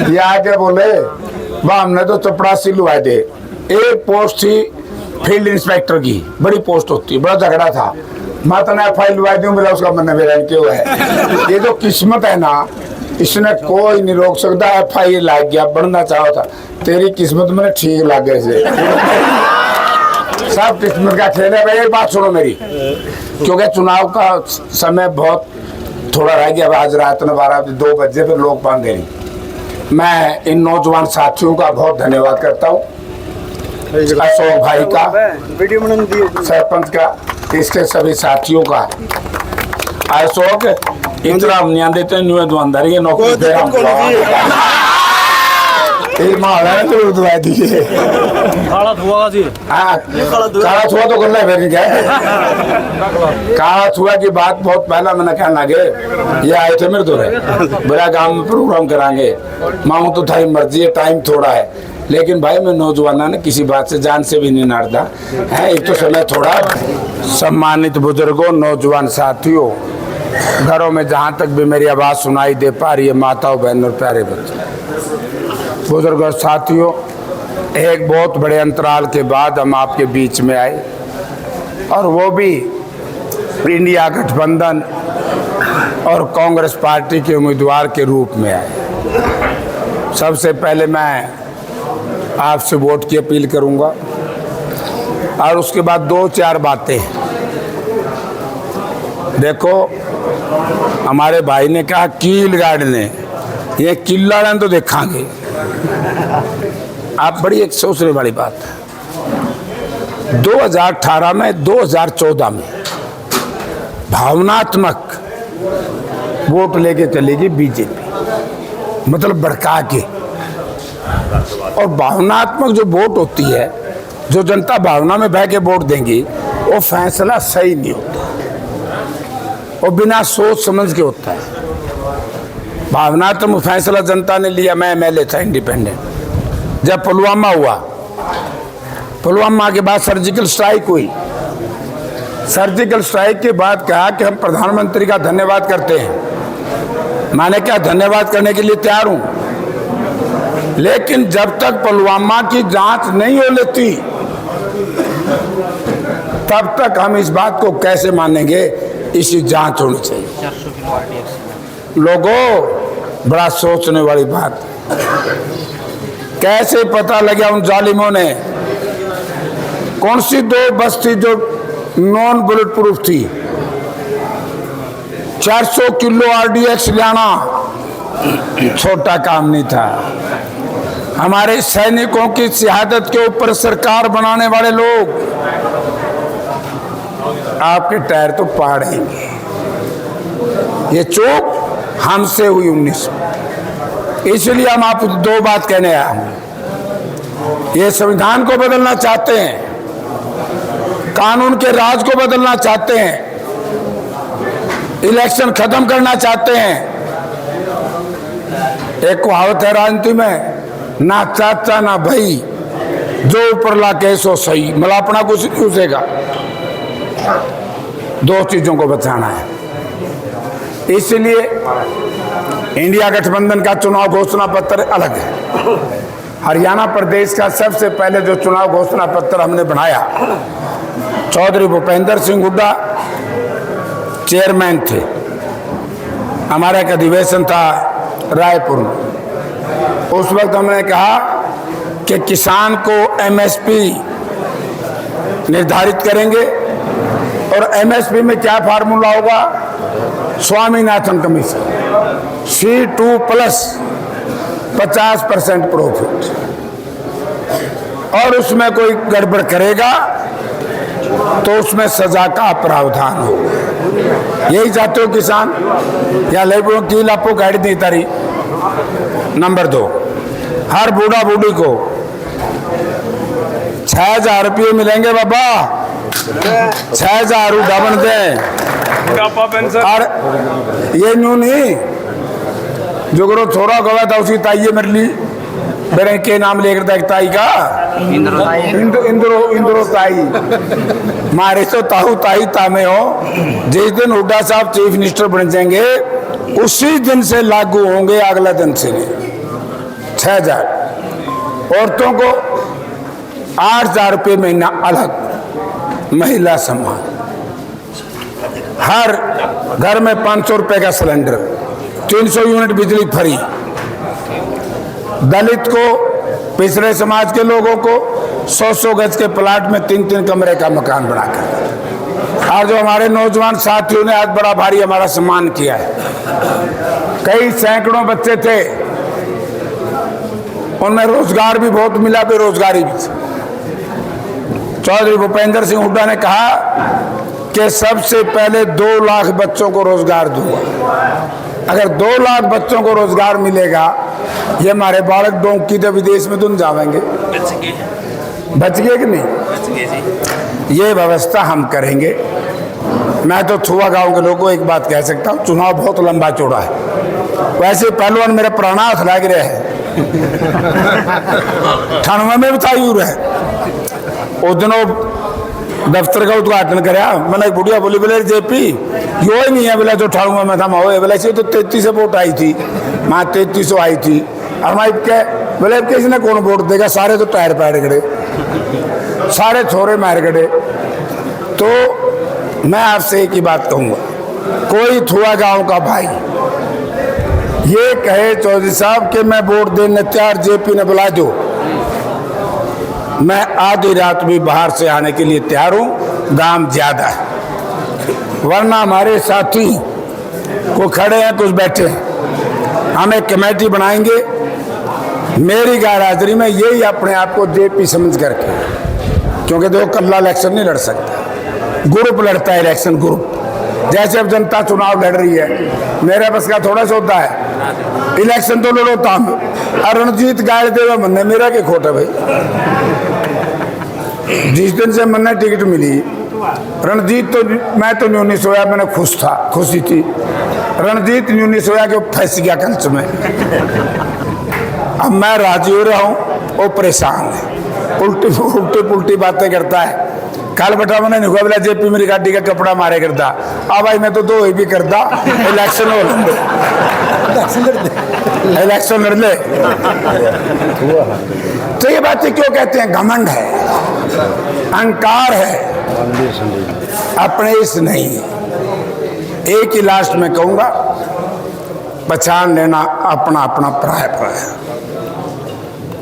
ये आके बोले वाह हमने तो चपड़ासी लुआ दे। एक पोस्ट थी फील्ड इंस्पेक्टर की, बड़ी पोस्ट होती है, बड़ा झगड़ा था। मैं तो FI लुआ दूं, मेरा उसका मन मेरा क्यों है। ये जो किस्मत है ना, इसने कोई नहीं रोक सकता। FI लाग गया, बढ़ना चाहो था, तेरी किस्मत में ठीक लग गए से। सब किस्मत का खेल है भाई। एक बात सुनो मेरी, क्योंकि चुनाव का समय बहुत थोड़ा रह गया। आज रात में 2 बजे फिर लोग पाएंगे। मैं इन नौजवान साथियों का बहुत धन्यवाद करता हूँ, अशोक भाई का, सरपंच का, इसके सभी साथियों का। अशोक इतना नहीं देते दुआनदार ये नौकरी दीजिए। काला छुआ तो करना है, क्या काला छुआ की बात बहुत पहला मैंने कहना लगे। ये आए थे मेरे तो बड़ा काम में प्रोग्राम कराएंगे। माऊँ तो थारी मर्जी है, टाइम थोड़ा है, लेकिन भाई मैं नौजवाना ने किसी बात से जान से भी नहीं नारता है। एक तो समय थोड़ा। सम्मानित बुजुर्गों, नौजवान साथियों, घरों में जहाँ तक भी मेरी आवाज़ सुनाई दे पा रही है, माताओं बहनों और प्यारे बच्चे, बुजुर्ग और साथियों, एक बहुत बड़े अंतराल के बाद हम आपके बीच में आए, और वो भी इंडिया गठबंधन और कांग्रेस पार्टी के उम्मीदवार के रूप में आए। सबसे पहले मैं आपसे वोट की अपील करूंगा, और उसके बाद 2-4 बातें। देखो, हमारे भाई ने कहा कील गाड़ने, ये किला तो देखांगे। आप बड़ी एक सोचने वाली बात है। 2018 में, 2014 में भावनात्मक वोट लेके चलेगी बीजेपी, मतलब भड़का के। और भावनात्मक जो वोट होती है, जो जनता भावना में बह के वोट देंगी, वो फैसला सही नहीं होता, वो बिना सोच समझ के होता है। भावनात्मक फैसला जनता ने लिया। मैं MLA था इंडिपेंडेंट। जब पुलवामा हुआ, पुलवामा के बाद सर्जिकल स्ट्राइक हुई, सर्जिकल स्ट्राइक के बाद कहा कि हम प्रधानमंत्री का धन्यवाद करते हैं। मैंने क्या धन्यवाद करने के लिए तैयार हूं, लेकिन जब तक पुलवामा की जांच नहीं हो लेती, तब तक हम इस बात को कैसे मानेंगे। इसी जांच होनी चाहिए। लोगों, बड़ा सोचने वाली बात। कैसे पता लगा उन जालिमों ने, कौन सी 2 बस थी जो नॉन बुलेट प्रूफ थी। 400 किलो RDX लाना छोटा काम नहीं था। हमारे सैनिकों की शहादत के ऊपर सरकार बनाने वाले लोग आपके टायर तो पाड़ेंगे। ये चूक हमसे हुई 1900। इसलिए हम आप 2 बात कहने आए हैं। ये संविधान को बदलना चाहते हैं, कानून के राज को बदलना चाहते हैं, इलेक्शन खत्म करना चाहते हैं। एक कहावत है राजनीति में, ना चाचा ना भाई, जो ऊपर ला के सो सही। मतलब अपना कुछ नहीं पूछेगा। 2 चीजों को बचाना है। इसलिए इंडिया गठबंधन का चुनाव घोषणा पत्र अलग है। हरियाणा प्रदेश का सबसे पहले जो चुनाव घोषणा पत्र हमने बनाया, चौधरी भूपेंद्र सिंह हुड्डा चेयरमैन थे। हमारा एक अधिवेशन था रायपुर में। उस वक्त हमने कहा कि किसान को MSP निर्धारित करेंगे, और MSP में क्या फार्मूला होगा, स्वामीनाथन कमीशन, C2+ 50% प्रॉफिट। और उसमें कोई गड़बड़ करेगा तो उसमें सजा का प्रावधान होगा। यही चाहते हो किसान, या लेबरों की लापो गाड़ी दी तारी। नंबर 2, हर बूढ़ा बूढ़ी को 6000 रुपये मिलेंगे बाबा। 6000 उठा बनते हैं। और ये न्यू नहीं, जो करो छोरा गवा था उसी ताइये मेरे लिए, मेरे के नाम लेकर था, एक ताई का इंद्रो ताई मारे तो ताहू ताई तामे हो। जिस दिन हुड्डा साहब चीफ मिनिस्टर बन जाएंगे, उसी दिन से लागू होंगे, अगला दिन से नहीं। 6,000, औरतों को 8,000 रुपये महीना अलग महिला सम्मान, हर घर में 500 रुपये का सिलेंडर, 300 यूनिट बिजली फ्री, दलित को, पिछड़े समाज के लोगों को 100-100 गज के प्लाट में 3-3 कमरे का मकान बनाकर। और जो हमारे नौजवान साथियों ने आज बड़ा भारी हमारा सम्मान किया है, कई सैकड़ों बच्चे थे, उनमें रोजगार भी बहुत मिला, बेरोजगारी भी। चौधरी भूपेंद्र सिंह हुड्डा ने कहा कि सबसे पहले 2 लाख बच्चों को रोजगार दूंगा। अगर 2 लाख बच्चों को रोजगार मिलेगा, ये हमारे बालक डोंकी तो विदेश में तो जावेंगे, बच गए कि नहीं? बच गए जी। ये व्यवस्था हम करेंगे। मैं तो छुआ गांव के लोगों को एक बात कह सकता हूँ, चुनाव बहुत लंबा चौड़ा है। वैसे पहलवान मेरे प्राणाथ लग रहे हैं, 98 में भी था यूर है। उस दिन दफ्तर का उद्घाटन कराया, मैंने एक बुढ़िया बोली, बोले जेपी यो ही नहीं है, बोला जो 98 में था मैं बोले से तो 33 वोट आई थी, मैं 3300 आई थी। और मैं क्या बोले किसी ने कौन वोट देगा, सारे तो टायर पैर गड़े, सारे छोरे मार गड़े। तो मैं आपसे एक ही बात कहूँगा, कोई थुआ गांव का भाई ये कहे चौधरी साहब कि मैं वोट देने तैयार, जेपी ने बुला दो, मैं आधी रात भी बाहर से आने के लिए तैयार हूँ, दाम ज्यादा है। वरना हमारे साथी को खड़े हैं, कुछ बैठे हैं, हम एक कमेटी बनाएंगे, मेरी गैरहाजिरी में यही अपने आप को जेपी समझ करके, क्योंकि देखो कल्ला इलेक्शन नहीं लड़ सकता, ग्रुप लड़ता है इलेक्शन, ग्रुप। जैसे अब जनता चुनाव लड़ रही है, मेरे बस का थोड़ा सा होता है, इलेक्शन तो लड़ोता हूँ। रणजीत गाड़ देगा मन्ने, मेरा क्या खोटा भाई। जिस दिन से मन्ने टिकट मिली, रणजीत तो मैं तो न्यू नहीं सोया, मैंने खुशी थी। रणजीत न्यू नहीं सोया कि फंस गया कंच में। अब मैं राजी हो रहा हूँ, वो परेशान है, उल्टी पुल्टी बातें करता है। कल बेटा मैंने नहीं बोला जेपी मेरी गाड़ी का कपड़ा मारे करता, अब भाई मैं तो 2 ही भी करता, इलेक्शन हो लेंगे, इलेक्शन लड़ ले। तो ये बातें क्यों कहते हैं? घमंड है, अहंकार है, अपने इस नहीं। एक ही लास्ट में कहूंगा, पहचान लेना अपना अपना पराया पराया,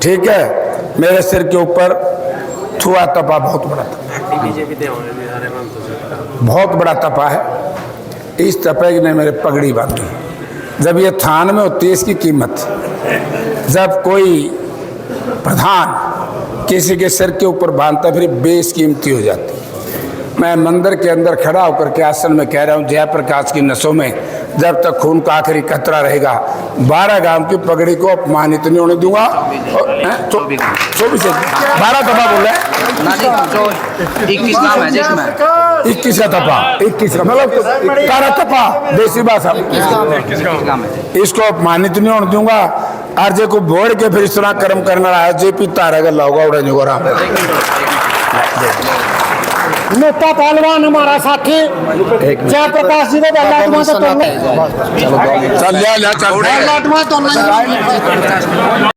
ठीक है? मेरे सिर के ऊपर छुआ तपा बहुत बड़ा तपा, बहुत बड़ा तपा है। इस तपे ने मेरे पगड़ी बांधी। जब ये थान में होती है इसकी कीमत, जब कोई प्रधान किसी के सिर के ऊपर बांधता फिर बेशकीमती हो जाती। मैं मंदिर के अंदर खड़ा होकर के आसन में कह रहा हूँ, जयप्रकाश की नसों में जब तक खून का आखिरी कतरा रहेगा, 12 गांव की पगड़ी को अपमानित नहीं होने दूंगा। 12 तपा बोल रहे हैं, 21 नाम है जिसमें 21 का तपा, 21 का मतलब 12 तपा देसी भाषा, इसको अपमानित नहीं होने दूंगा। आरजे को बोड़ के फिर इस तरह कर्म करना रहा है, जेपी तारा गला होगा उड़ा नहीं गोरा। नेता पहलवान हमारा साथी जयप्रकाश जी को